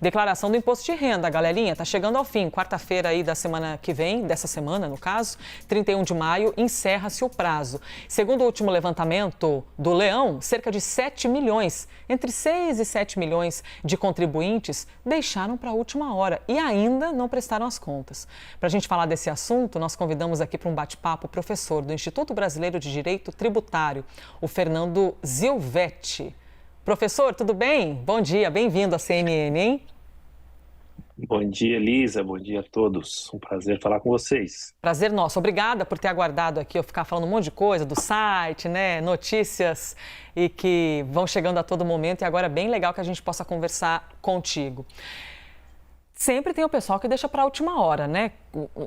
Declaração do imposto de renda, galerinha, tá chegando ao fim. Quarta-feira aí da semana que vem, dessa semana no caso, 31 de maio, encerra-se o prazo. Segundo o último levantamento do Leão, cerca de 7 milhões, entre 6 e 7 milhões de contribuintes deixaram para a última hora e ainda não prestaram as contas. Para a gente falar desse assunto, nós convidamos aqui para um bate-papo o professor do Instituto Brasileiro de Direito Tributário, o Fernando Zilvetti. Professor, tudo bem? Bom dia, bem-vindo à CNN, hein? Bom dia, Elisa. Bom dia a todos. Um prazer falar com vocês. Prazer nosso. Obrigada por ter aguardado aqui eu ficar falando um monte de coisa do site, né? Notícias e que vão chegando a todo momento e agora é bem legal que a gente possa conversar contigo. Sempre tem o pessoal que deixa para a última hora, né?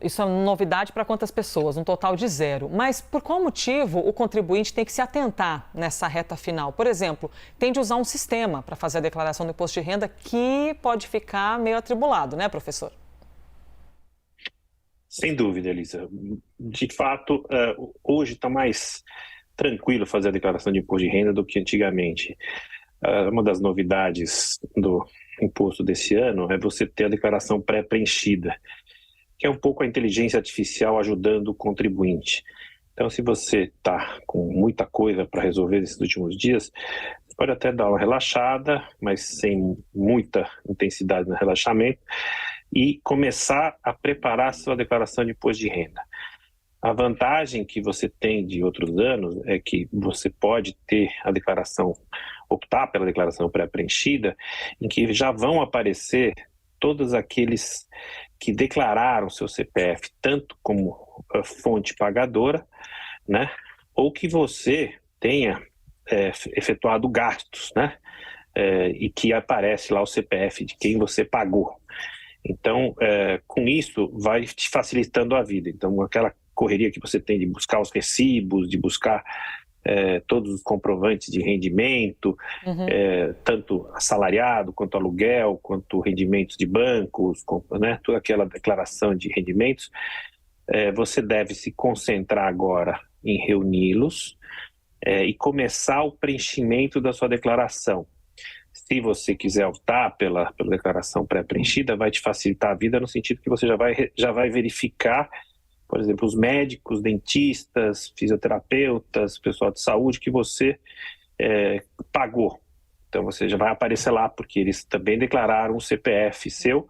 Isso é novidade para quantas pessoas? Um total de 0. Mas por qual motivo o contribuinte tem que se atentar nessa reta final? Por exemplo, tem de usar um sistema para fazer a declaração do imposto de renda que pode ficar meio atribulado, né, professor? Sem dúvida, Elisa. De fato, hoje está mais tranquilo fazer a declaração de imposto de renda do que antigamente. Uma das novidades do imposto desse ano é você ter a declaração pré-preenchida, que é um pouco a inteligência artificial ajudando o contribuinte. Então, se você está com muita coisa para resolver nesses últimos dias, você pode até dar uma relaxada, mas sem muita intensidade no relaxamento, e começar a preparar a sua declaração de imposto de renda. A vantagem que você tem de outros anos é que você pode ter a declaração, optar pela declaração pré-preenchida, em que já vão aparecer todos aqueles que declararam seu CPF, tanto como fonte pagadora, né, ou que você tenha efetuado gastos, né, e que aparece lá o CPF de quem você pagou. Então, com isso, vai te facilitando a vida. Então, aquela correria que você tem de buscar os recibos, de buscar todos os comprovantes de rendimento, tanto assalariado, quanto aluguel, quanto rendimentos de bancos, né, toda aquela declaração de rendimentos, você deve se concentrar agora em reuni-los e começar o preenchimento da sua declaração. Se você quiser optar pela declaração pré-preenchida, vai te facilitar a vida no sentido que você já vai verificar, por exemplo, os médicos, dentistas, fisioterapeutas, pessoal de saúde que você pagou. Então você já vai aparecer lá, porque eles também declararam o CPF seu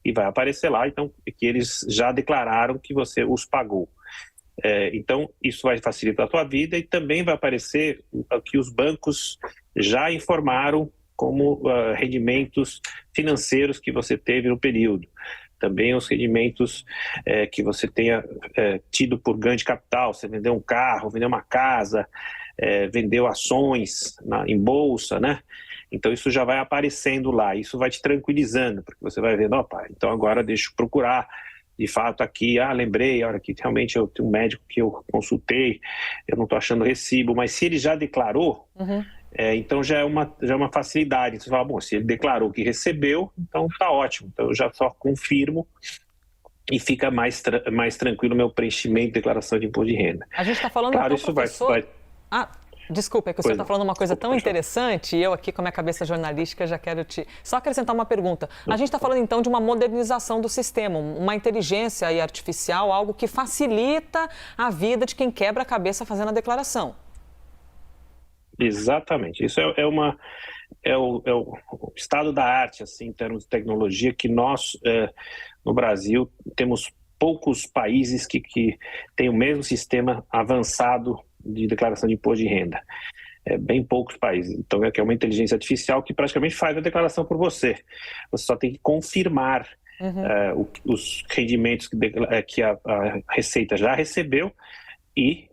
e vai aparecer lá, então, que eles já declararam que você os pagou. Então, isso vai facilitar a tua vida e também vai aparecer que os bancos já informaram como rendimentos financeiros que você teve no período. Também os rendimentos que você tenha tido por ganho de capital, você vendeu um carro, vendeu uma casa, vendeu ações em bolsa, né? Então isso já vai aparecendo lá, isso vai te tranquilizando, porque você vai vendo, opa, então agora deixa eu procurar, de fato aqui, lembrei, a hora que realmente eu tenho um médico que eu consultei, eu não estou achando recibo, mas se ele já declarou, então já é uma facilidade. Você fala, bom, se ele declarou que recebeu, então tá ótimo. Então eu já só confirmo e fica mais tranquilo o meu preenchimento de declaração de imposto de renda. A gente está falando, claro, então, isso professor... Desculpa, é que o senhor está falando uma coisa tão pode interessante e eu aqui com a minha cabeça jornalística já quero só acrescentar uma pergunta. A gente está falando então de uma modernização do sistema, uma inteligência aí artificial, algo que facilita a vida de quem quebra a cabeça fazendo a declaração. Exatamente, isso é o estado da arte, assim, em termos de tecnologia, que nós, no Brasil, temos poucos países que têm o mesmo sistema avançado de declaração de imposto de renda. Bem poucos países. Então, é uma inteligência artificial que praticamente faz a declaração por você. Você só tem que confirmar os rendimentos que a Receita já recebeu e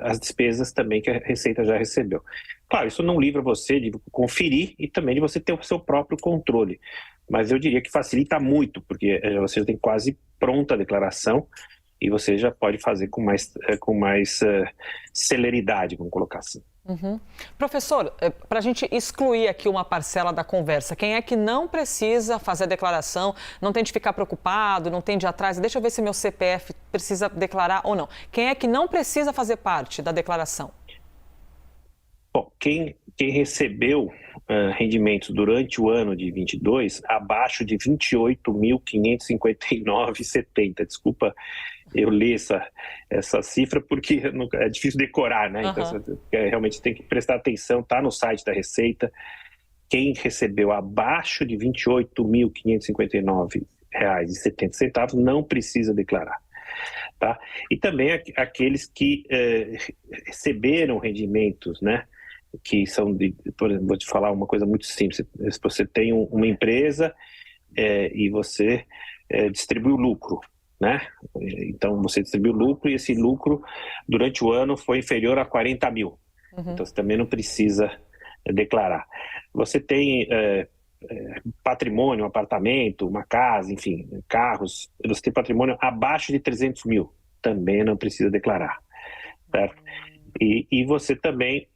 as despesas também que a Receita já recebeu. Claro, isso não livra você de conferir e também de você ter o seu próprio controle, mas eu diria que facilita muito, porque você já tem quase pronta a declaração e você já pode fazer com mais celeridade, vamos colocar assim. Professor, para a gente excluir aqui uma parcela da conversa, quem é que não precisa fazer a declaração, não tem de ficar preocupado, não tem de ir atrás, deixa eu ver se meu CPF precisa declarar ou não. Quem é que não precisa fazer parte da declaração? Bom, quem recebeu rendimentos durante o ano de 22 abaixo de 28.559,70. Desculpa eu ler essa cifra porque é difícil decorar, né? Então, realmente tem que prestar atenção, está no site da Receita. Quem recebeu abaixo de R$ 28.559,70 não precisa declarar. Tá? E também aqueles que receberam rendimentos, né? Que são por exemplo, vou te falar uma coisa muito simples. Se você tem uma empresa e você distribui o lucro, né? Então você distribui o lucro e esse lucro durante o ano foi inferior a 40 mil. Então você também não precisa declarar. Você tem patrimônio, um apartamento, uma casa, enfim, carros, você tem patrimônio abaixo de 300 mil, também não precisa declarar, certo? E você também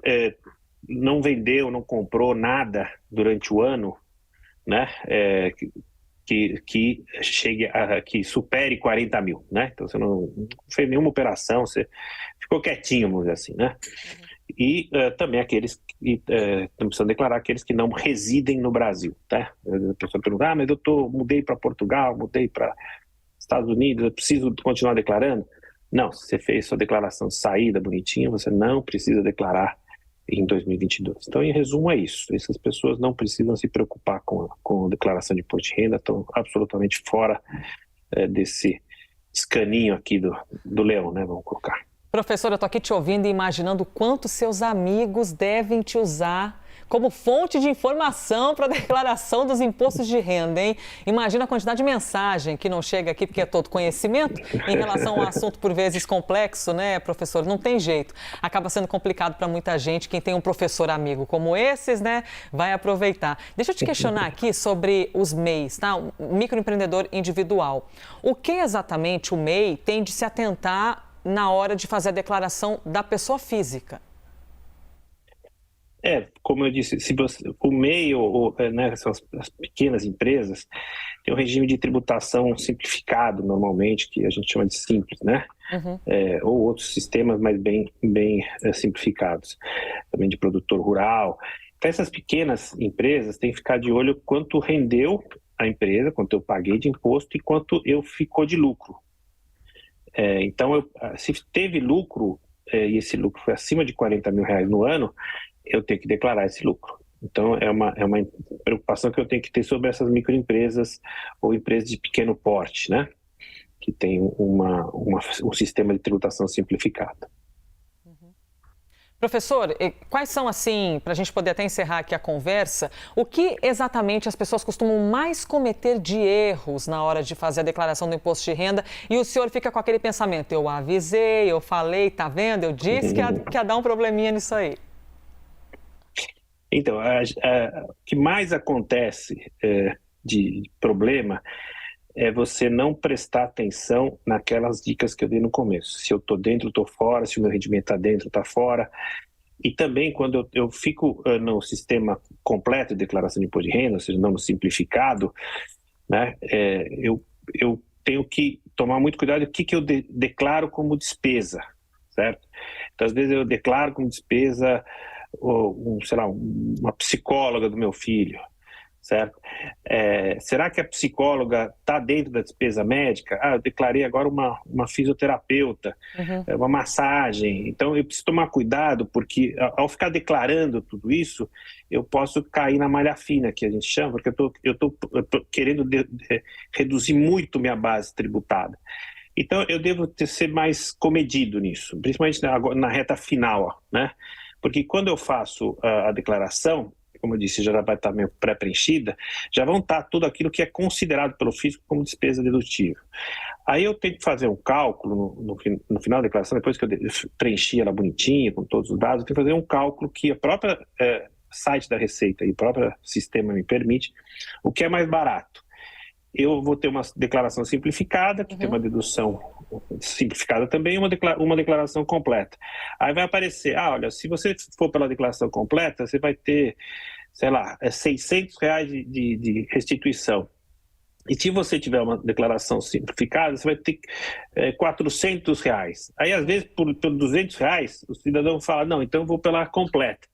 não vendeu, não comprou nada durante o ano, né, que chegue que supere 40 mil, né? Então você não fez nenhuma operação, você ficou quietinho, vamos dizer assim, né? E também aqueles que não precisam declarar, aqueles que não residem no Brasil, tá? A pessoa pergunta, mas mudei para Portugal, mudei para Estados Unidos, eu preciso continuar declarando? Não, se você fez sua declaração de saída bonitinha, você não precisa declarar em 2022. Então, em resumo, é isso. Essas pessoas não precisam se preocupar com a declaração de imposto de renda, estão absolutamente fora desse escaninho aqui do leão, né? Vamos colocar. Professora, eu estou aqui te ouvindo e imaginando quanto seus amigos devem te usar como fonte de informação para a declaração dos impostos de renda, hein? Imagina a quantidade de mensagem que não chega aqui, porque é todo conhecimento, em relação a um assunto por vezes complexo, né, professor? Não tem jeito. Acaba sendo complicado para muita gente. Quem tem um professor amigo como esses, né, vai aproveitar. Deixa eu te questionar aqui sobre os MEIs, tá? O microempreendedor individual. O que exatamente o MEI tem de se atentar na hora de fazer a declaração da pessoa física? Como eu disse, o MEI, né, são as pequenas empresas, tem um regime de tributação simplificado, normalmente, que a gente chama de simples, né? Ou outros sistemas, mas bem simplificados, também de produtor rural. Então, essas pequenas empresas têm que ficar de olho quanto rendeu a empresa, quanto eu paguei de imposto e quanto ficou de lucro. Então, se teve lucro, e esse lucro foi acima de 40 mil reais no ano, eu tenho que declarar esse lucro. Então, é uma preocupação que eu tenho que ter sobre essas microempresas ou empresas de pequeno porte, né? Que tem um sistema de tributação simplificado. Professor, quais são, assim, para a gente poder até encerrar aqui a conversa, o que exatamente as pessoas costumam mais cometer de erros na hora de fazer a declaração do imposto de renda e o senhor fica com aquele pensamento, eu avisei, eu falei, tá vendo, eu disse que ia dar um probleminha nisso aí. Então, o que mais acontece de problema é você não prestar atenção naquelas dicas que eu dei no começo. Se eu estou dentro, estou fora, se o meu rendimento está dentro, está fora. E também quando eu fico no sistema completo de declaração de imposto de renda, ou seja, não no simplificado, né, eu tenho que tomar muito cuidado do que eu declaro como despesa, certo? Então, às vezes eu declaro como despesa uma psicóloga do meu filho, certo? Será que a psicóloga está dentro da despesa médica? Eu declarei agora uma fisioterapeuta, uma massagem. Então, eu preciso tomar cuidado, porque ao ficar declarando tudo isso, eu posso cair na malha fina, que a gente chama, porque eu tô querendo reduzir muito minha base tributada. Então, eu devo ser mais comedido nisso, principalmente na reta final, né? Porque quando eu faço a declaração, como eu disse, já vai estar meio pré-preenchida, já vão estar tudo aquilo que é considerado pelo fisco como despesa dedutível. Aí eu tenho que fazer um cálculo no final da declaração, depois que eu preenchi ela bonitinha, com todos os dados, eu tenho que fazer um cálculo que a própria site da Receita e o próprio sistema me permite, o que é mais barato. Eu vou ter uma declaração simplificada, que tem uma dedução simplificada também, uma declaração completa. Aí vai aparecer, olha, se você for pela declaração completa, você vai ter, sei lá, R$600 de restituição. E se você tiver uma declaração simplificada, você vai ter R$400. Aí, às vezes, por R$200, o cidadão fala, não, então eu vou pela completa.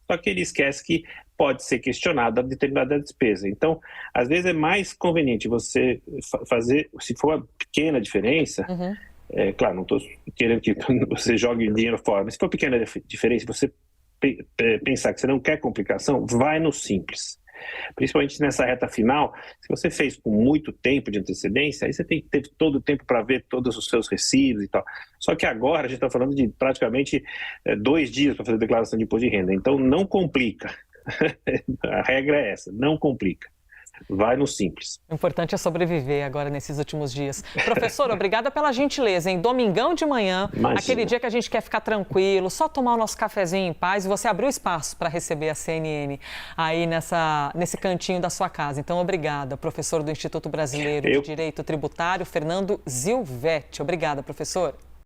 Só que ele esquece que pode ser questionada determinada despesa. Então, às vezes é mais conveniente você fazer, se for uma pequena diferença, claro, não estou querendo que você jogue dinheiro fora, mas se for pequena diferença, você pensar que você não quer complicação, vai no simples. Principalmente nessa reta final, se você fez com muito tempo de antecedência, aí você teve todo o tempo para ver todos os seus recibos e tal. Só que agora a gente está falando de praticamente 2 dias para fazer a declaração de imposto de renda. Então não complica. A regra é essa, não complica. Vai no simples. O importante é sobreviver agora nesses últimos dias. Professor, obrigada pela gentileza, hein? Domingão de manhã, Imagina. Aquele dia que a gente quer ficar tranquilo, só tomar o nosso cafezinho em paz, e você abriu espaço para receber a CNN aí nesse cantinho da sua casa. Então, obrigada, professor do Instituto Brasileiro de Direito Tributário, Fernando Zilvetti. Obrigada, professor.